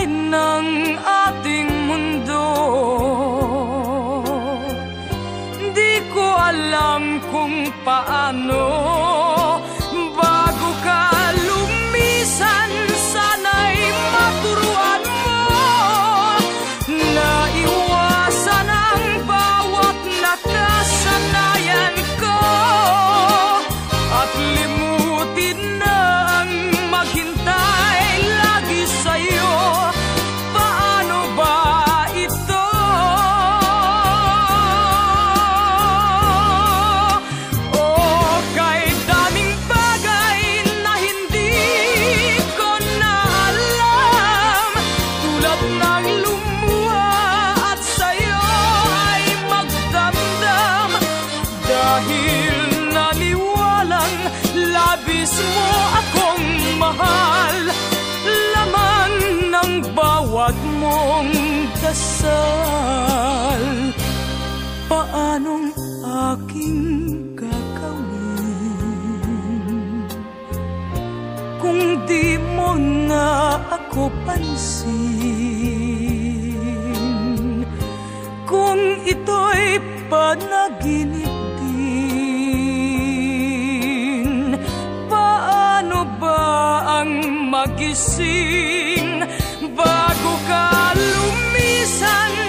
ng ating mundo. Di ko alam kung paano bago ka lumisan, sana'y maturuan mo na iwasan ang bawat nakasanayan ko at limutin na ang maghintay lagi sa'yo. Paano ba ito? O kay daming bagay na hindi ko na alam, tulad ng lumuha at sa'yo ay magdamdam, dahil naniwalang labis mo akong mahal. Laman ng bawat mong dasal, paanong aking gagawin kung di mo na ako pansin? Kung ito'y panaginip din, paano ba ang magising bago ka lumisan?